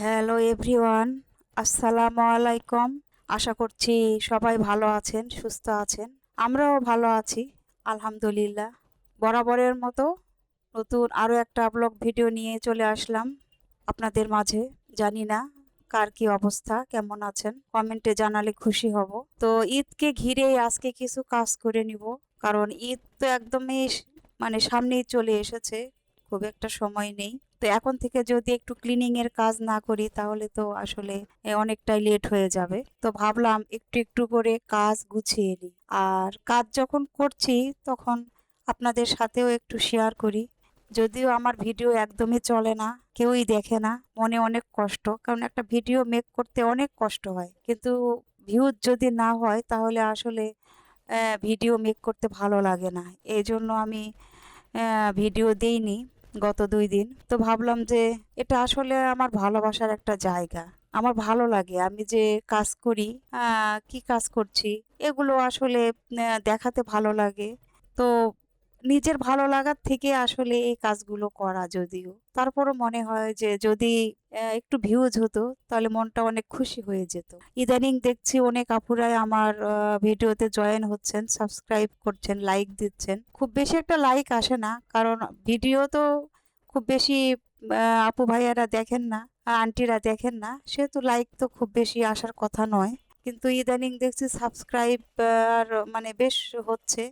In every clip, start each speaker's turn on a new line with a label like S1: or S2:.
S1: Hello everyone, আসসালামু আলাইকুম। আশা করছি সবাই ভালো আছেন, সুস্থ আছেন। আমরাও ভালো আছি, আলহামদুলিল্লাহ। বরাবরের মতো নতুন আরও একটা ব্লগ ভিডিও নিয়ে চলে আসলাম আপনাদের মাঝে। জানি না কার কি অবস্থা, কেমন আছেন, কমেন্টে জানালে খুশি হব। তো ঈদকে ঘিরেই আজকে কিছু কাজ করে নিব, কারণ ঈদ তো একদমই সামনেই চলে এসেছে, খুব একটা সময় নেই। তো এখন থেকে যদি একটু ক্লিনিং এর কাজ না করি তাহলে তো আসলে অনেকটাই লেট হয়ে যাবে। তো ভাবলাম একটু একটু করে কাজ গুছিয়ে নিই, আর কাজ যখন করছি তখন আপনাদের সাথেও একটু শেয়ার করি। যদিও আমার ভিডিও একদমই চলে না, কেউই দেখে না, মনে অনেক কষ্ট, কারণ একটা ভিডিও মেক করতে অনেক কষ্ট হয়, কিন্তু ভিউজ যদি না হয় তাহলে আসলে ভিডিও মেক করতে ভালো লাগে না। এই জন্য আমি ভিডিও দেইনি গত 2 দিন। তো ভাবলাম যে এটা আসলে আমার ভালোবাসার একটা জায়গা, আমার ভালো লাগে। আমি যে কাজ করি, কি কাজ করছি, এগুলো আসলে দেখাতে ভালো লাগে। তো নিজের ভালো লাগার থেকে আসলে এই কাজগুলো করা, যদিও তারপরও মনে হয় যে যদি একটু ভিউজ হতো তাহলে মনটা অনেক খুশি হয়ে যেত। ইদানিং দেখছি অনেক আপুরাই আমার ভিডিওতে জয়েন হচ্ছেন, সাবস্ক্রাইব করছেন, লাইক দিচ্ছেন। খুব বেশি একটা লাইক আসে না, কারণ ভিডিও তো খুব বেশি আপু ভাইয়ারা দেখেন না, আন্টিরা দেখেন না, সেহেতু লাইক তো খুব বেশি আসার কথা নয়। কিন্তু ইদানিং দেখছি সাবস্ক্রাইব বেশ হচ্ছে।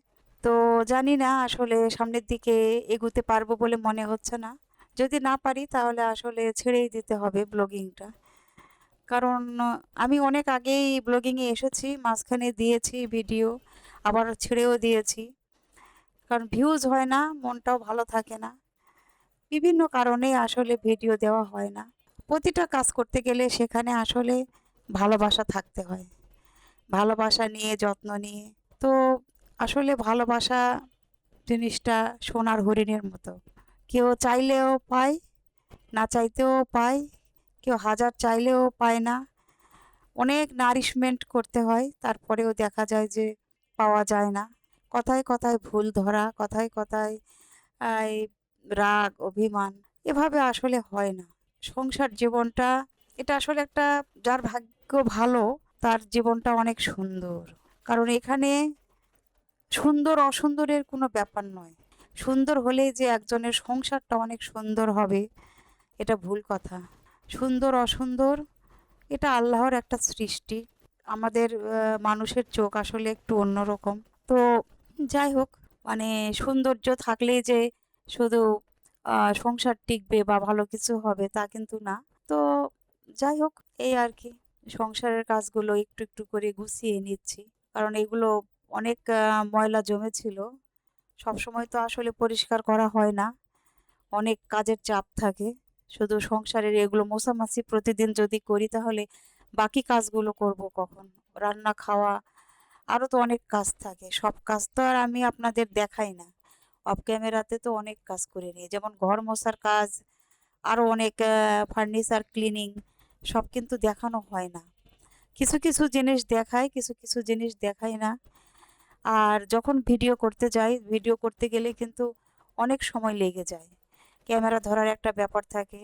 S1: তো জানি না আসলে সামনের দিকে এগোতে পারবো বলে মনে হচ্ছে না। যদি না পারি তাহলে আসলে ছেড়েই দিতে হবে ব্লগিংটা। কারণ আমি অনেক আগেই ব্লগিংয়ে এসেছি, মাঝখানে দিয়েছি ভিডিও, আবার ছেড়েও দিয়েছি। কারণ ভিউজ হয় না, মনটাও ভালো থাকে না, বিভিন্ন কারণে আসলে ভিডিও দেওয়া হয় না। প্রতিটা কাজ করতে গেলে সেখানে আসলে ভালোবাসা থাকতে হয়, ভালোবাসা নিয়ে, যত্ন নিয়ে। তো আসলে ভালোবাসা জিনিসটা সোনার হরিণের মতো, কেউ চাইলেও পায়, না চাইতেও পায়, কেউ হাজার চাইলেও পায় না। অনেক নারিশমেন্ট করতে হয়, তারপরেও দেখা যায় যে পাওয়া যায় না। কথায় কথায় ভুল ধরা, কথায় কথায় এই রাগ, অভিমান, এভাবে আসলে হয় না। সংসার জীবনটা, এটা আসলে একটা, যার ভাগ্য ভালো তার জীবনটা অনেক সুন্দর। কারণ এখানে সুন্দর অসুন্দরের কোনো ব্যাপার নয়। সুন্দর হলেই যে একজনের সংসারটা অনেক সুন্দর হবে, এটা ভুল কথা। সুন্দর অসুন্দর এটা আল্লাহর একটা সৃষ্টি। আমাদের মানুষের চোখ আসলে একটু অন্যরকম। তো যাই হোক, সৌন্দর্য থাকলেই যে শুধু সংসার টিকবে বা ভালো কিছু হবে তা কিন্তু না। তো যাই হোক, এই আর কি, সংসারের কাজগুলো একটু একটু করে গুছিয়ে নিচ্ছি। কারণ এগুলো অনেক ময়লা জমেছিল, সবসময় তো আসলে পরিষ্কার করা হয় না, অনেক কাজের চাপ থাকে। শুধু সংসারের এগুলো মোছামাছি প্রতিদিন যদি করি তাহলে বাকি কাজগুলো করব কখন? রান্না, খাওয়া, আরও তো অনেক কাজ থাকে। সব কাজ তো আর আমি আপনাদের দেখাই না। অফ ক্যামেরাতে তো অনেক কাজ করে নিই, যেমন ঘর মোছার কাজ, আরও অনেক ফার্নিচার ক্লিনিং, সব কিন্তু দেখানো হয় না। কিছু কিছু জিনিস দেখাই, কিছু কিছু জিনিস দেখাই না। আর যখন ভিডিও করতে যাই, ভিডিও করতে গেলে কিন্তু অনেক সময় লেগে যায়, ক্যামেরা ধরার একটা ব্যাপার থাকে।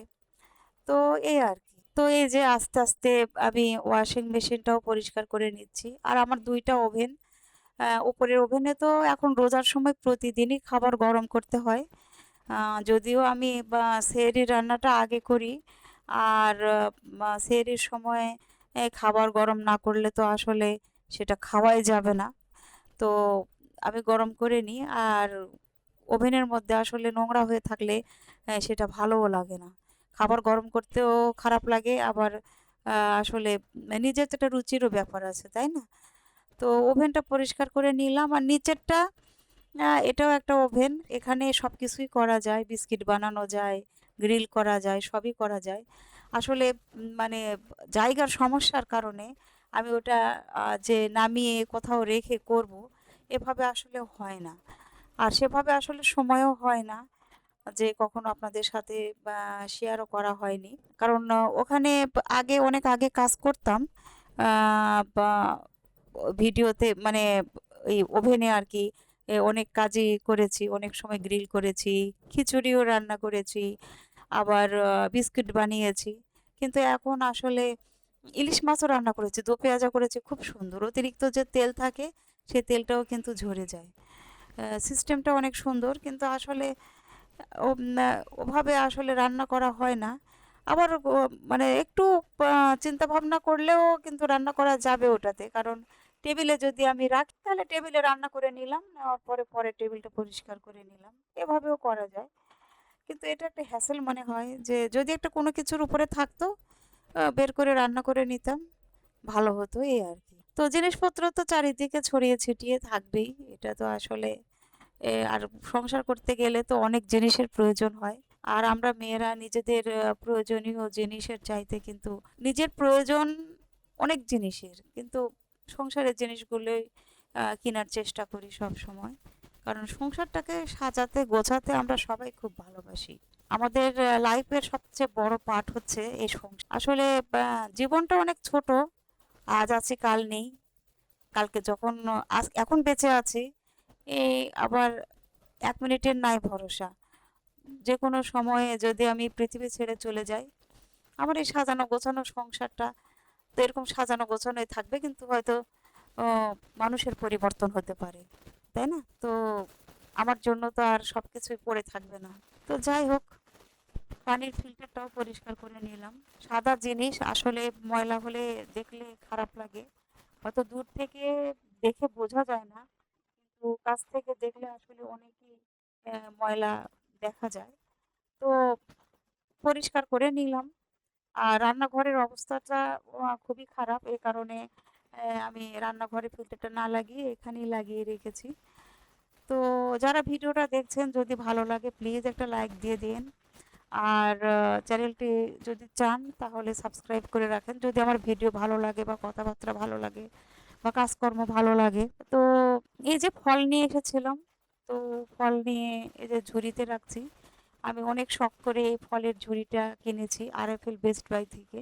S1: তো এই আর কি। তো এই যে আস্তে আস্তে আমি ওয়াশিং মেশিনটাও পরিষ্কার করে নিচ্ছি। আর আমার 2টা ওভেন, উপরের ওভেনে তো এখন রোজার সময় প্রতিদিনই খাবার গরম করতে হয়। যদিও আমি সেহরির রান্নাটা আগে করি, আর সেহরির সময় খাবার গরম না করলে তো আসলে সেটা খাওয়াই যাবে না। তো আমি গরম করে নিই, আর ওভেনের মধ্যে আসলে নোংরা হয়ে থাকলে সেটা ভালোও লাগে না। খাবার গরম করতেও খারাপ লাগে, আবার আসলে নিজের তো একটা রুচিরও ব্যাপার আছে, তাই না? তো ওভেনটা পরিষ্কার করে নিলাম, আর নিচেরটা, এটাও একটা ওভেন, এখানে সব কিছুই করা যায়, বিস্কিট বানানো যায়, গ্রিল করা যায়, সবই করা যায়। আসলে জায়গার সমস্যার কারণে আমি ওটা যে নামিয়ে কোথাও রেখে করব, এভাবে আসলে হয় না। আর সেভাবে আসলে সময়ও হয় না যে কখনো আপনাদের সাথে শেয়ারও করা হয়নি। কারণ ওখানে আগে, অনেক আগে কাজ করতাম, বা ভিডিওতে এই ওভেনে আর কি। অনেক কাজই করেছি, অনেক সময় গ্রিল করেছি, খিচুড়িও রান্না করেছি, আবার বিস্কিট বানিয়েছি। কিন্তু এখন আসলে ইলিশ মাছও রান্না করেছি, দো পেঁয়াজা করেছি, খুব সুন্দর। অতিরিক্ত যে তেল থাকে সেই তেলটাও কিন্তু ঝরে যায়। সিস্টেমটা অনেক সুন্দর, কিন্তু আসলে ওভাবে আসলে রান্না করা হয় না। আবার মানে একটু চিন্তা ভাবনা করলেও কিন্তু রান্না করা যাবে ওটাতে, কারণ টেবিলে যদি আমি রাখি তাহলে টেবিলে রান্না করে নিলাম, নেওয়ার পরে পরে টেবিলটা পরিষ্কার করে নিলাম, এভাবেও করা যায়। কিন্তু এটা একটা হ্যাসেল মনে হয় যে যদি একটা কোনো কিছুর উপরে থাকতো, বের করে রান্না করে নিতাম, ভালো হতো, এই আর কি। তো জিনিসপত্র তো চারিদিকে ছড়িয়ে ছিটিয়ে থাকবেই, এটা তো আসলে আর সংসার করতে গেলে তো অনেক জিনিসের প্রয়োজন হয়। আর আমরা মেয়েরা নিজেদের প্রয়োজনীয় জিনিসের চাইতে কিন্তু নিজের প্রয়োজন অনেক জিনিসের, কিন্তু সংসারের জিনিসগুলোই কেনার চেষ্টা করি সব সময়। কারণ সংসারটাকে সাজাতে গোছাতে আমরা সবাই খুব ভালোবাসি। আমাদের লাইফের সবচেয়ে বড় পার্ট হচ্ছে এই সংসার। আসলে জীবনটা অনেক ছোট, আজ আছে কাল নেই। কালকে যখন এখন বেঁচে আছি, এই আবার 1 মিনিটের নাই ভরসা। যে কোনো সময়ে যদি আমি পৃথিবী ছেড়ে চলে যাই, আমার এই সাজানো গোছানো সংসারটা তো এরকম সাজানো গোছানোই থাকবে, কিন্তু হয়তো মানুষের পরিবর্তন হতে পারে, তাই না? তো আমার জন্য তো আর সবকিছুই পড়ে থাকবে না। তো যাই হোক, পানির ফিল্টারটাও পরিষ্কার করে নিলাম। সাদা জিনিস আসলে ময়লা হলে দেখলে খারাপ লাগে, হয়তো দূর থেকে দেখে বোঝা যায় না, কিন্তু কাছ থেকে দেখলে আসলে অনেকই ময়লা দেখা যায়। তো পরিষ্কার করে নিলাম। আর রান্নাঘরের অবস্থাটা খুবই খারাপ, এই কারণে আমি রান্নাঘরে ফিল্টারটা না লাগিয়ে এখানেই লাগিয়ে রেখেছি। তো যারা ভিডিওটা দেখছেন, যদি ভালো লাগে প্লিজ একটা লাইক দিয়ে দিন। আর চ্যানেলটি যদি চান তাহলে সাবস্ক্রাইব করে রাখেন, যদি আমার ভিডিও ভালো লাগে বা কথাবার্তা ভালো লাগে বা কাজকর্ম ভালো লাগে। তো এই যে ফল নিয়ে এসেছিলাম, তো ফল নিয়ে এই যে ঝুড়িতে রাখছি। আমি অনেক শখ করে এই ফলের ঝুড়িটা কিনেছি আরএফএল বেস্ট বাই থেকে।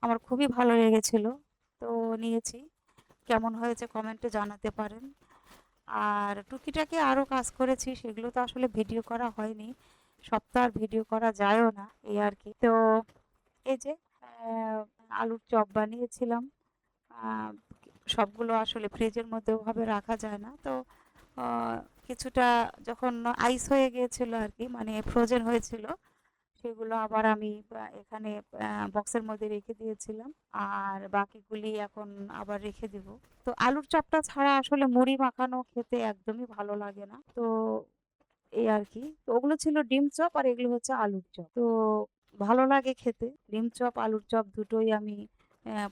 S1: আমার খুবই ভালো লেগেছিল, তো নিয়েছি। কেমন হয়েছে কমেন্টে জানাতে পারেন। আর টুকিটাকি আরও কাজ করেছি, সেগুলো তো আসলে ভিডিও করা হয়নি, সব তো আর ভিডিও করা যায়ও না, এই আর কি। তো এই যে আলুর চপ বানিয়েছিলাম। আহ, সবগুলো আসলে ফ্রিজের মধ্যে ওভাবে রাখা যায় না, তো কিছুটা যখন আইস হয়ে গিয়েছিল আর কি, মানে ফ্রোজেন হয়েছিল, সেগুলো আবার আমি এখানে বক্সের মধ্যে রেখে দিয়েছিলাম। আর বাকিগুলি এখন আবার রেখে দেব। তো আলুর চপটা ছাড়া আসলে মুড়ি মাখানো খেতে একদমই ভালো লাগে না, তো এই আর কি। তো ওগুলো ছিল ডিম চপ, আর এগুলো হচ্ছে আলুর চপ। তো ভালো লাগে খেতে, ডিম চপ আলুর চপ দুটোই আমি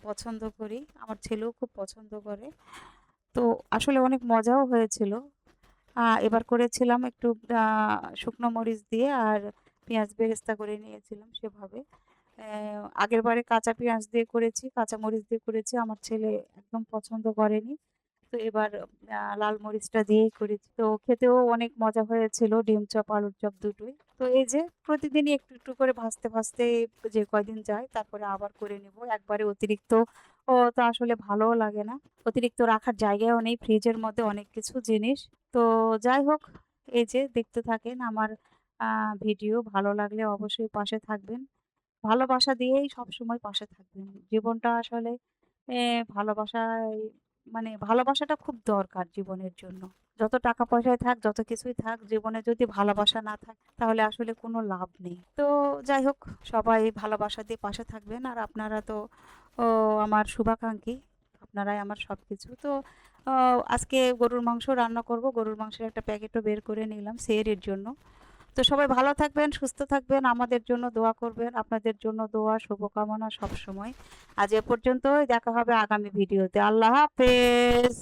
S1: পছন্দ করি, আমার ছেলেও খুব পছন্দ করে। তো আসলে অনেক মজাও হয়েছিল। এবার করেছিলাম একটু শুকনো মরিচ দিয়ে আর পেঁয়াজ বেরেস্তা করে নিয়েছিলাম সেভাবে। আগের বারে কাঁচা পেঁয়াজ দিয়ে করেছি, কাঁচা মরিচ দিয়ে করেছি, আমার ছেলে একদম পছন্দ করেনি। তো এবার লাল মরিচটা দিয়েই করেছি। তো খেতেও অনেক মজা হয়েছিল, ডিম চপ আলুর চপ দুটোই। তো এই যে প্রতিদিনই একটু একটু করে ভাজতে ভাজতে যে কয়দিন যায় তারপরে আবার করে নেব। একবারে অতিরিক্ত তো আসলে ভালোও লাগে না, অতিরিক্ত রাখার জায়গাও নেই ফ্রিজের মধ্যে অনেক কিছু জিনিস। তো যাই হোক, এই যে দেখতে থাকেন আমার ভিডিও, ভালো লাগলে অবশ্যই পাশে থাকবেন, ভালোবাসা দিয়েই সবসময় পাশে থাকবেন। জীবনটা আসলে ভালোবাসায়, মানে ভালোবাসাটা খুব দরকার জীবনের জন্য। যত টাকা পয়সায় থাক, যত কিছুই থাক, জীবনে যদি ভালোবাসা না থাকে তাহলে আসলে কোনো লাভ নেই। তো যাই হোক, সবাই ভালোবাসা দিয়ে পাশে থাকবেন। আর আপনারা তো আমার শুভাকাঙ্ক্ষী, আপনারাই আমার সবকিছু। তো আজকে গরুর মাংস রান্না করব, গরুর মাংসের একটা প্যাকেটও বের করে নিলাম সেহরির জন্য। তো সবাই ভালো থাকবেন, সুস্থ থাকবেন, আমাদের জন্য দোয়া করবেন, আপনাদের জন্য দোয়া শুভকামনা সব সময়। আজ এ পর্যন্তই, দেখা হবে আগামী ভিডিওতে। আল্লাহ হাফেজ।